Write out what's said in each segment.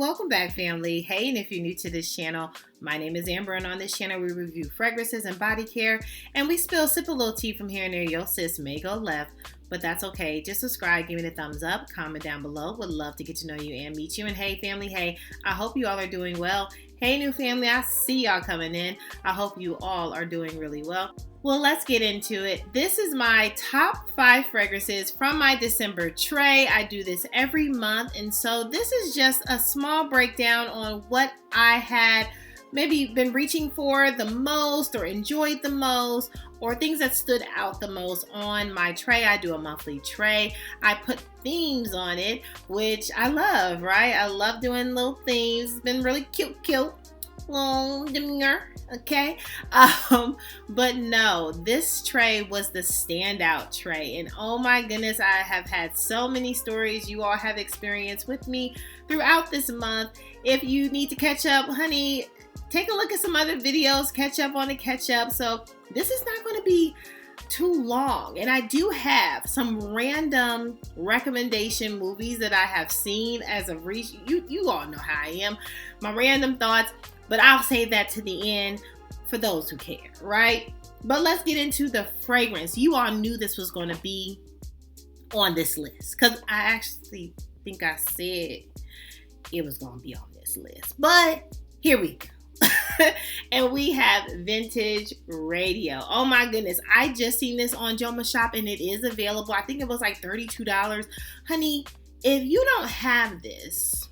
Welcome back, family. Hey, and if you're new to this channel, my name is Amber, and on this channel we review fragrances and body care, and we sip a little tea from here and there. Your sis may go left, but that's okay. Just subscribe, give me a thumbs up, comment down below. Would love to get to know you and meet you. And hey, family, hey, I hope you all are doing well. Hey, new family, I see y'all coming in. I hope you all are doing really well. Well, let's get into it. This is my top 5 fragrances from my December tray. I do this every month, and so this is just a small breakdown on what I had maybe been reaching for the most or enjoyed the most, or things that stood out the most on my tray. I do a monthly tray. I put themes on it, which I love, right? I love doing little themes. It's been really cute. Little demure, okay? But no, this tray was the standout tray, and oh my goodness, I have had so many stories you all have experienced with me throughout this month. If you need to catch up, honey, take a look at some other videos, catch up on the catch up. So this is not going to be too long, and I do have some random recommendation movies that I have seen as of recent. You all know how I am, my random thoughts. But I'll save that to the end for those who care, right? But let's get into the fragrance. You all knew this was going to be on this list, because I actually think I said it was going to be on this list. But here we go. And we have Vintageradio. Oh my goodness. I just seen this on Joma Shop, and it is available. I think it was like $32. Honey, if you don't have this,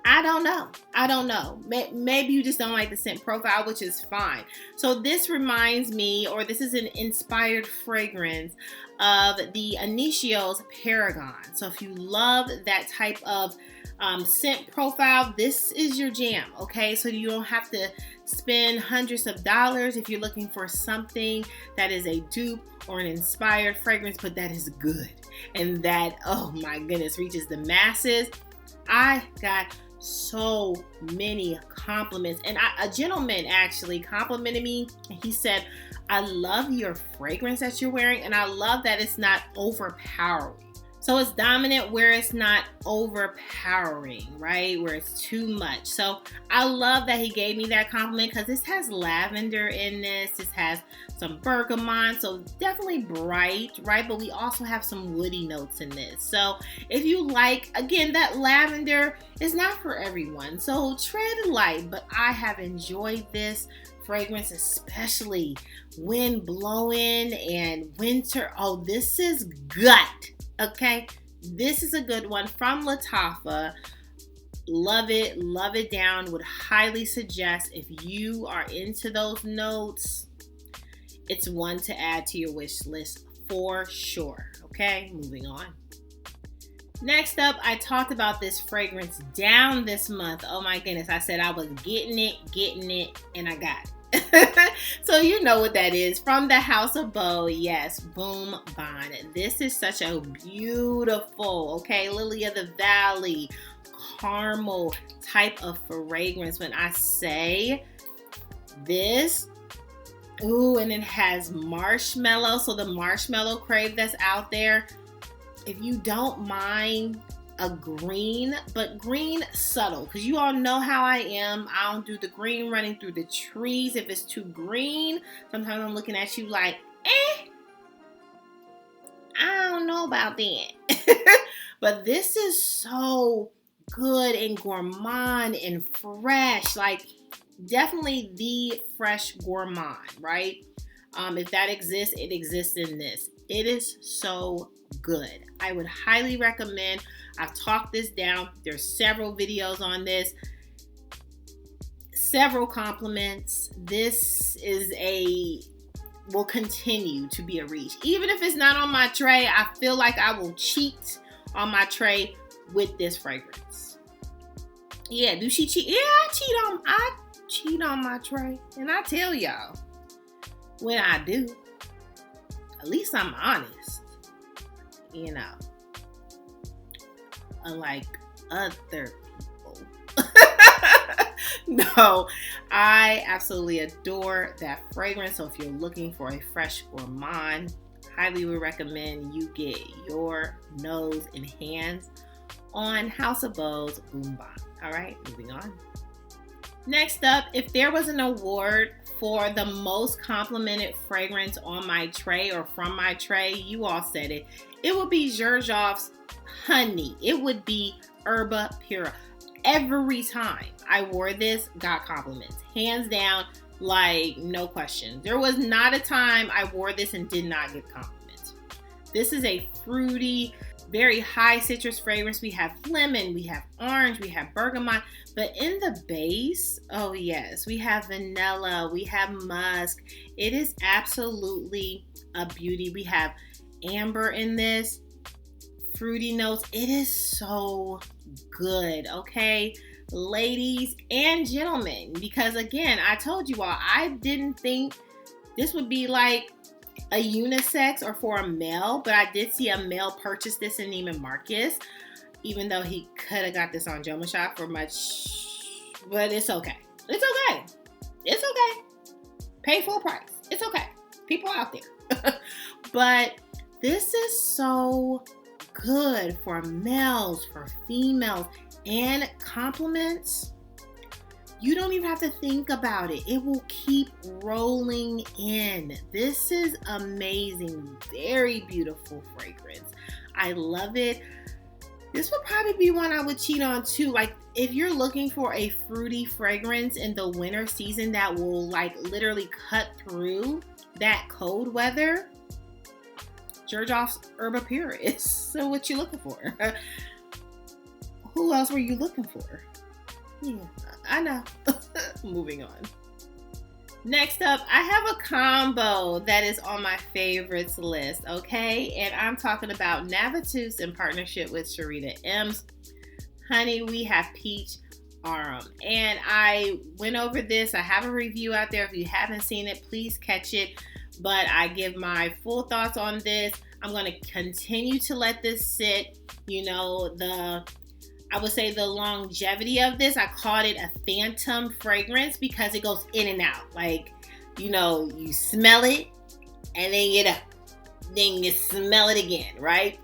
I don't know. Maybe you just don't like the scent profile, which is fine. So this reminds me, or this is an inspired fragrance of the Inicio's Paragon. So if you love that type of scent profile, this is your jam, okay? So you don't have to spend hundreds of dollars if you're looking for something that is a dupe or an inspired fragrance, but that is good and that, oh my goodness, reaches the masses. I got so many compliments, and a gentleman actually complimented me, and he said, I love your fragrance that you're wearing, and I love that it's not overpowering. So it's dominant where it's not overpowering, right? Where it's too much. So I love that he gave me that compliment, because this has lavender in this. This has some bergamot, so definitely bright, right? But we also have some woody notes in this. So if you like, again, that lavender is not for everyone. So tread light, but I have enjoyed this fragrance, especially wind blowing and winter. Oh, this is gut. Okay, this is a good one from Lattafa. Love it down. Would highly suggest, if you are into those notes, it's one to add to your wish list for sure. Okay, moving on. Next up, I talked about this fragrance down this month. Oh my goodness, I said I was getting it, and I got it. So you know what that is, from the House-of-Bo. Yes, BomBon. This is such a beautiful, okay, lily of the valley, caramel type of fragrance. When I say this, ooh, and it has marshmallow. So the marshmallow crave that's out there, if you don't mind a green, but green subtle, because you all know how I am. I don't do the green running through the trees. If it's too green, sometimes I'm looking at you like, I don't know about that. But this is so good and gourmand and fresh, like definitely the fresh gourmand, right? If that exists, it exists in this. It is so good. I would highly recommend. I've talked this down. There's several videos on this, several compliments. This is will continue to be a reach. Even if it's not on my tray, I feel like I will cheat on my tray with this fragrance. Yeah, do she cheat? Yeah, I cheat on my tray. And I tell y'all, when I do, at least I'm honest. You know, unlike other people. No, I absolutely adore that fragrance. So if you're looking for a fresh gourmand, highly would recommend you get your nose and hands on House of Bo's BomBon. All right, moving on. Next up, if there was an award for the most complimented fragrance on my tray or from my tray, you all said it. It would be xerjoff's Honey. It would be Erba Pura. Every time I wore this, got compliments. Hands down, like no question. There was not a time I wore this and did not get compliments. This is a fruity, very high citrus fragrance. We have lemon, we have orange, we have bergamot, but in the base, oh yes, we have vanilla, we have musk. It is absolutely a beauty. We have amber in this, fruity notes. It is so good, okay? Ladies and gentlemen, because again, I told you all, I didn't think this would be like a unisex or for a male, but I did see a male purchase this in Neiman Marcus, even though he could have got this on Joma Shop for much, but it's okay. It's okay. It's okay. Pay full price. It's okay. People out there. But this is so good for males, for females, and compliments. You don't even have to think about it. It will keep rolling in. This is amazing. Very beautiful fragrance. I love it. This would probably be one I would cheat on too. Like if you're looking for a fruity fragrance in the winter season that will like literally cut through that cold weather, xerjoff's Erba Pura is so what you're looking for. Who else were you looking for? Yeah, I know. Moving on. Next up, I have a combo that is on my favorites list, okay? And I'm talking about Navitus in partnership with Sharita M's. Honey, we have Peach Arum. And I went over this. I have a review out there. If you haven't seen it, please catch it. But I give my full thoughts on this. I'm going to continue to let this sit. You know, I would say the longevity of this, I called it a phantom fragrance because it goes in and out. Like, you know, you smell it and then you smell it again, right?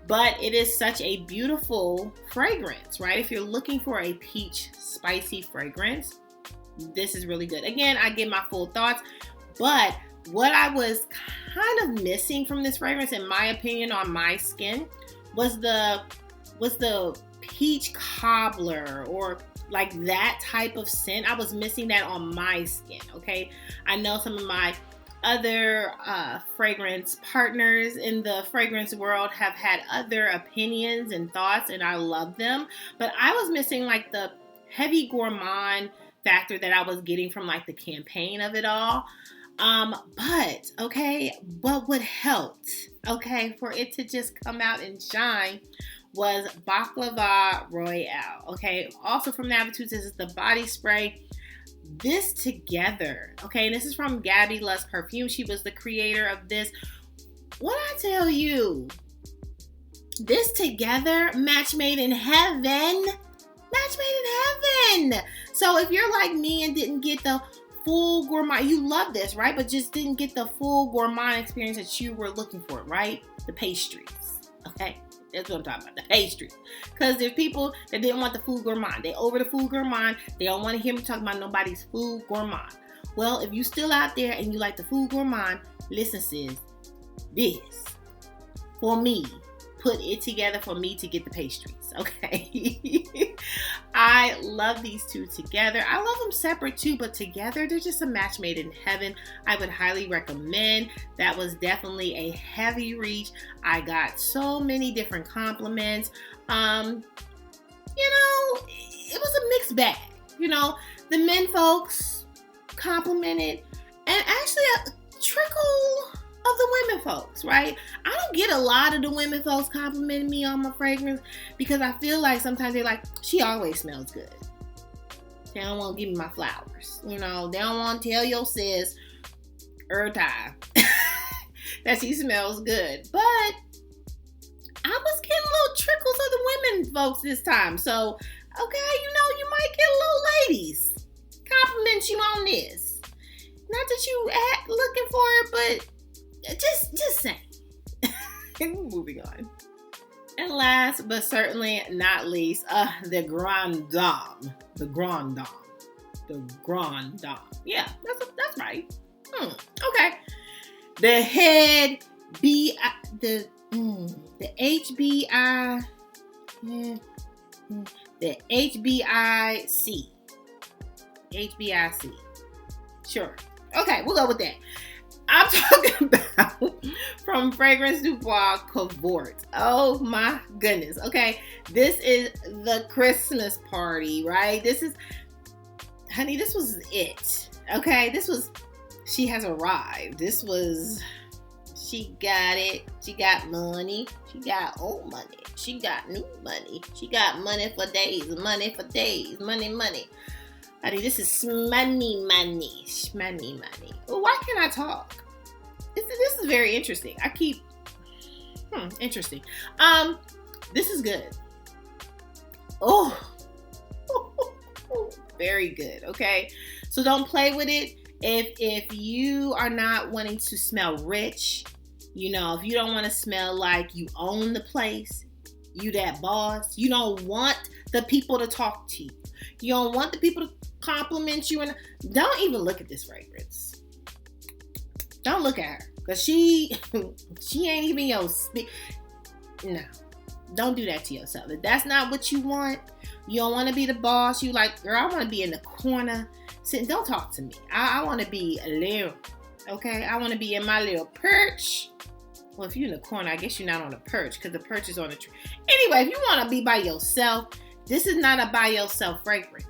But it is such a beautiful fragrance, right? If you're looking for a peach spicy fragrance, this is really good. Again, I give my full thoughts, but what I was kind of missing from this fragrance, in my opinion, on my skin, was the peach cobbler or like that type of scent. I was missing that on my skin, okay? I know some of my other fragrance partners in the fragrance world have had other opinions and thoughts, and I love them, but I was missing like the heavy gourmand factor that I was getting from like the campaign of it all. But what helped, okay, for it to just come out and shine was Baklava Royale, okay? Also from Navitus, this is the body spray. This together, okay, and this is from Gabby Loves Perfume. She was the creator of this. What I tell you, this together, match made in heaven. Match made in heaven. So if you're like me and didn't get the full gourmand, you love this, right? But just didn't get the full gourmand experience that you were looking for, right? The pastries, okay? That's what I'm talking about, the pastries. Because there's people that didn't want the food gourmand. They over the food gourmand. They don't want to hear me talking about nobody's food gourmand. Well, if you still out there and you like the food gourmand, listen, sis, this, for me, put it together for me to get the pastries, okay? I love these two together. I love them separate too, but together, they're just a match made in heaven. I would highly recommend. That was definitely a heavy reach. I got so many different compliments. You know, it was a mixed bag. You know, the men folks complimented, and actually a trickle of the women folks, right? I don't get a lot of the women folks complimenting me on my fragrance because I feel like sometimes they're like, she always smells good. They don't want to give me my flowers. You know, they don't want to tell your sis every time that she smells good. But I was getting little trickles of the women folks this time. So, okay, you know, you might get little ladies compliment you on this. Not that you looking for it, but just saying. Moving on. And last but certainly not least, the Grand Dame. The Grand Dame. The Grand Dame. Yeah, that's right. Okay. The head B the HBI the HBIC. HBIC. Sure. Okay, we'll go with that. I'm talking about from Fragrancedubois Cavort. Oh my goodness. Okay. This is the Christmas party, right? This was it. Okay. She has arrived. She got it. She got money. She got old money. She got new money. She got money for days. Money. Honey, this is money. Well, why can't I talk? This is very interesting. Interesting. This is good. Oh, very good. Okay, so don't play with it. If you are not wanting to smell rich, if you don't want to smell like you own the place, you that boss, you don't want the people to talk to you. You don't want the people to compliment you, and don't even look at this fragrance. Don't look at her, because she ain't even your no. Don't do that to yourself. If that's not what you want, you don't want to be the boss. You like, girl, I want to be in the corner sitting. Don't talk to me. I want to be alone. Okay, I want to be in my little perch. Well, if you're in the corner, I guess you're not on the perch, because the perch is on the tree. Anyway, if you want to be by yourself, this is not a by yourself fragrance.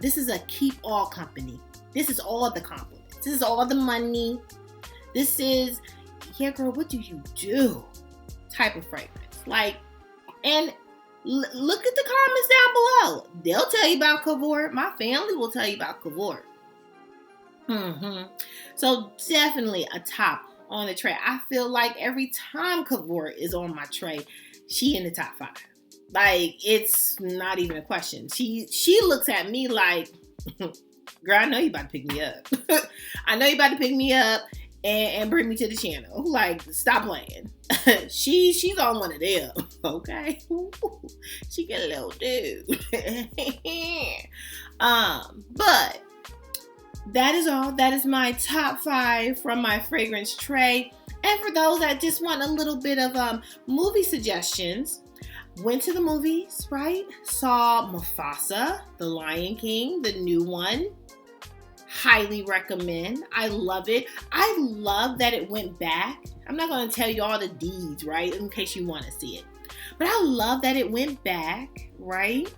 This is a keep all company. This is all the compliments. This is all the money. This is, yeah, girl, what do you do? Type of fragrance. Like, and look at the comments down below. They'll tell you about Cavort. My family will tell you about Cavort. So definitely a top on the tray. I feel like every time Cavort is on my tray, she in the top 5. Like, it's not even a question. She looks at me like, girl, I know you about to pick me up. I know you about to pick me up and bring me to the channel. Like, stop playing. She's on one of them. Okay. She get a little dude. But that is all. That is my top 5 from my fragrance tray. And for those that just want a little bit of movie suggestions, went to the movies, right? Saw Mufasa, The Lion King, the new one. Highly recommend. I love it. I love that it went back. I'm not going to tell you all the deeds, right? In case you want to see it. But I love that it went back, right?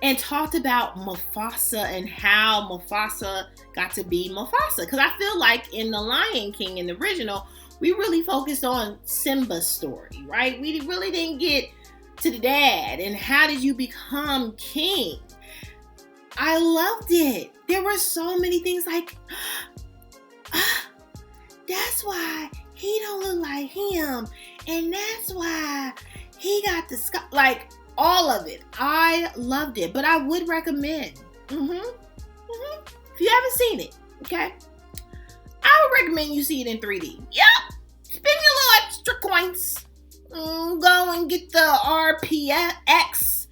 And talked about Mufasa and how Mufasa got to be Mufasa. Because I feel like in The Lion King, in the original, we really focused on Simba's story, right? We really didn't get to the dad and how did you become king? I loved it. There were so many things like, that's why he don't look like him. And that's why he got the sky. Like, all of it. I loved it. But I would recommend. If you haven't seen it, okay? I would recommend you see it in 3D. Yep. Spend your little extra coins. Go and get the RPX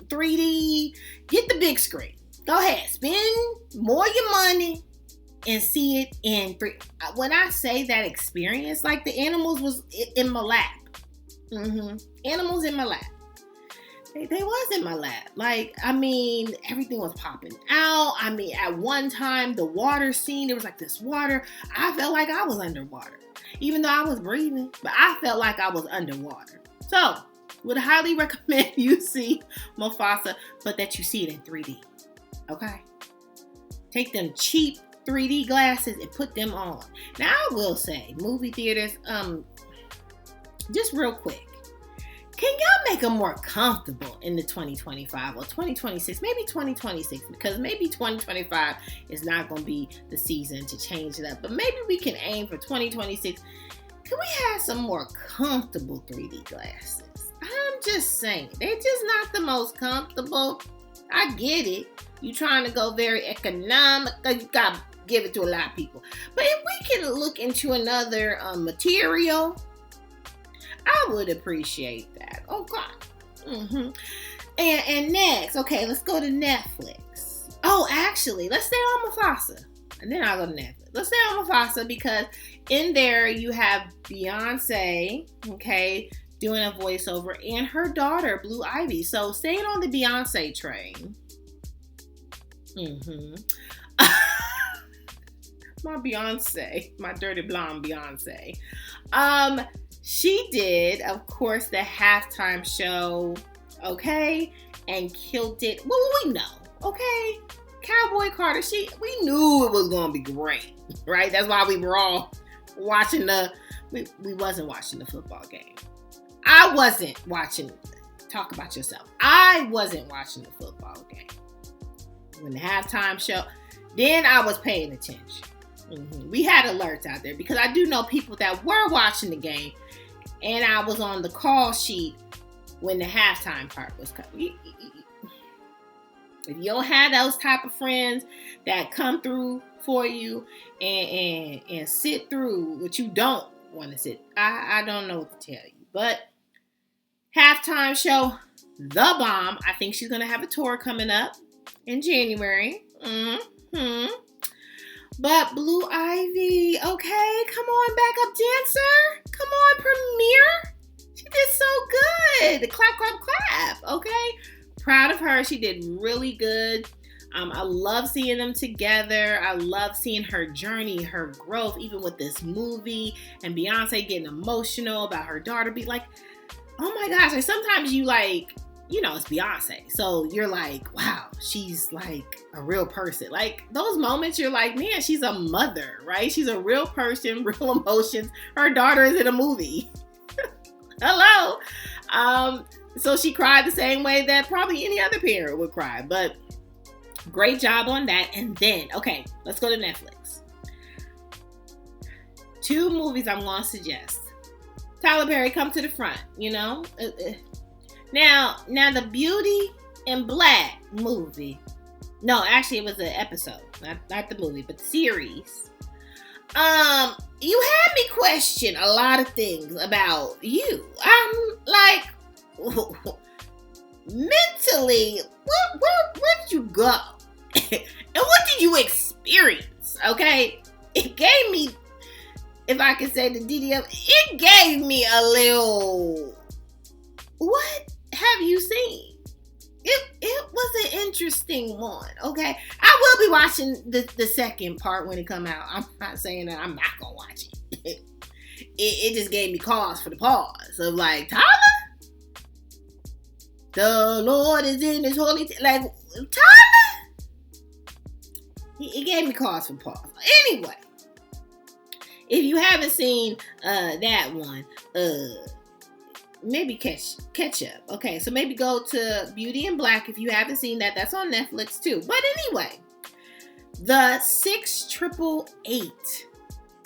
3D. Get the big screen. Go ahead. Spend more of your money and see it in 3D. When I say that experience, like the animals was in my lap. Animals in my lap. They was in my lap. Like, I mean, everything was popping out. I mean, at one time, the water scene, there was like this water. I felt like I was underwater. Even though I was breathing, but I felt like I was underwater. So, would highly recommend you see Mufasa, but that you see it in 3D. Okay? Take them cheap 3D glasses and put them on. Now, I will say, movie theaters, just real quick. Can y'all make them more comfortable in the 2025 or 2026? Maybe 2026, because maybe 2025 is not going to be the season to change it up. But maybe we can aim for 2026. Can we have some more comfortable 3D glasses? I'm just saying. They're just not the most comfortable. I get it. You trying to go very economical. You got give it to a lot of people. But if we can look into another material, I would appreciate that. Okay. And next, okay, let's go to Netflix. Oh, actually, let's stay on Mufasa. And then I'll go to Netflix. Let's stay on Mufasa because in there you have Beyonce, okay, doing a voiceover, and her daughter, Blue Ivy. So staying on the Beyonce train. My Beyonce, my dirty blonde Beyonce. She did, of course, the halftime show, okay, and killed it. Well, we know, okay. Cowboy Carter, we knew it was gonna be great, right? That's why we were all watching we wasn't watching the football game. I wasn't watching. Talk about yourself. I wasn't watching the football game. When the halftime show, then I was paying attention. We had alerts out there because I do know people that were watching the game, and I was on the call sheet when the halftime part was coming. If you don't have those type of friends that come through for you and sit through what you don't want to sit, I don't know what to tell you. But halftime show, the bomb. I think she's gonna have a tour coming up in January. But Blue Ivy, okay, come on, backup dancer. Come on, Premiere. She did so good. Clap, clap, clap. Okay. Proud of her. She did really good. I love seeing them together. I love seeing her journey, her growth, even with this movie, and Beyonce getting emotional about her daughter. Be like, oh my gosh. Like sometimes you like, it's Beyonce. So you're like, wow, she's like a real person. Like those moments you're like, man, she's a mother, right? She's a real person, real emotions. Her daughter is in a movie. Hello. So she cried the same way that probably any other parent would cry. But great job on that. And then, okay, let's go to Netflix. 2 movies I'm going to suggest. Tyler Perry, come to the front, Now the Beauty in Black movie. No, actually it was an episode. Not the movie, but the series. You had me question a lot of things about you. I'm like, mentally, where did you go? And what did you experience? Okay, it gave me, if I can say the DDM, it gave me a little. What have you seen? It was an interesting one. Okay, I will be watching the second part when it come out. I'm not saying that I'm not gonna watch it. It just gave me cause for the pause of like, Tyler. The Lord is in his holy like Tyler. It gave me cause for pause. Anyway, if you haven't seen that one, maybe catch up. Okay, so maybe go to Beauty in Black if you haven't seen that. That's on Netflix too. But anyway, the 6888.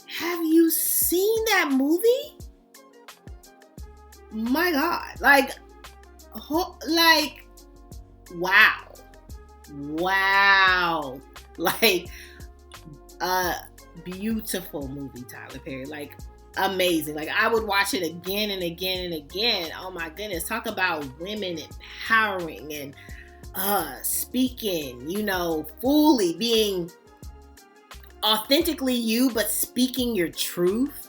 Have you seen that movie? My God, like wow, like a beautiful movie, Tyler Perry, like amazing. Like I would watch it again and again and again. Oh my goodness, talk about women empowering and speaking, fully being authentically you, but speaking your truth.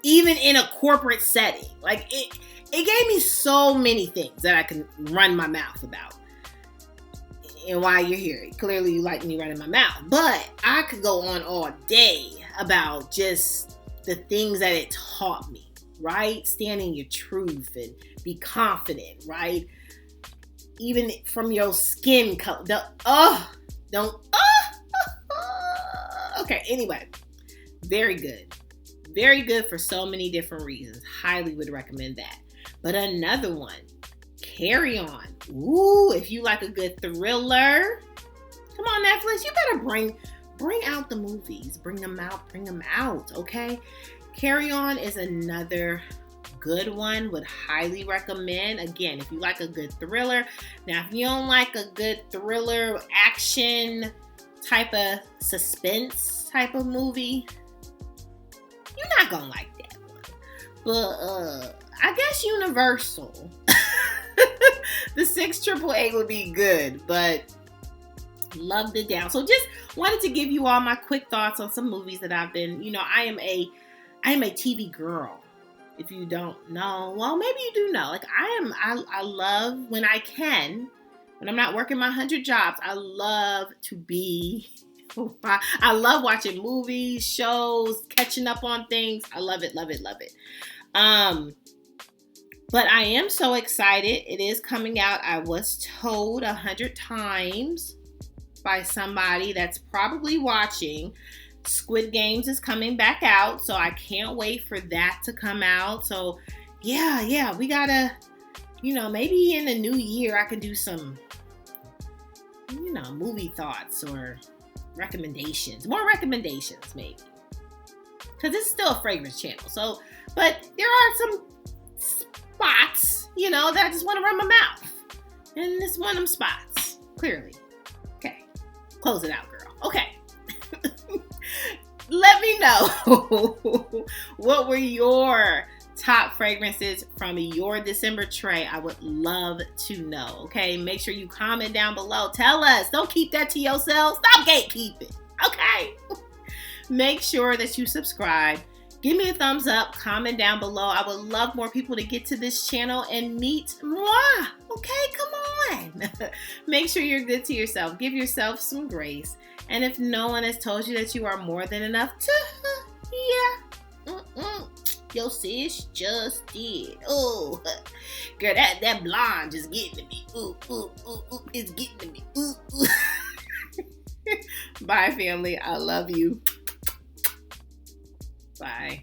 Even in a corporate setting, like it gave me so many things that I can run my mouth about. And while you're here, clearly you like me running my mouth. But I could go on all day about just the things that it taught me, right? Stand in your truth and be confident, right? Even from your skin color. Okay, anyway. Very good. Very good for so many different reasons. Highly would recommend that. But another one, Carry On. Ooh, if you like a good thriller, come on Netflix, you better bring out the movies. Bring them out, okay? Carry On is another good one. Would highly recommend. Again, if you like a good thriller. Now, if you don't like a good thriller, action type of suspense type of movie, you're not gonna like that one. But I guess Universal. The 688 would be good, but loved it down. So just wanted to give you all my quick thoughts on some movies that I've been, I am a TV girl. If you don't know, well, maybe you do know. Like I love when I can, when I'm not working my 100 jobs, I love I love watching movies, shows, catching up on things. I love it, love it, love it. But I am so excited. It is coming out. I was told 100 times by somebody that's probably watching. Squid Games is coming back out, so I can't wait for that to come out. So yeah, we gotta, maybe in the new year I can do some, movie thoughts or recommendations. More recommendations, maybe. Because it's still a fragrance channel. So, but there are some spots, that I just want to run my mouth. And this one of them spots, clearly. Okay. Close it out, girl. Okay. Let me know what were your top fragrances from your December tray. I would love to know. Okay, make sure you comment down below. Tell us. Don't keep that to yourself. Stop gatekeeping. Okay. Make sure that you subscribe. Give me a thumbs up. Comment down below. I would love more people to get to this channel and meet moi. Okay, come on. Make sure you're good to yourself. Give yourself some grace. And if no one has told you that you are more than enough, your sis just did. Oh, girl, that blonde just getting to me. Ooh, it's getting to me. Ooh. Bye, family. I love you. Bye.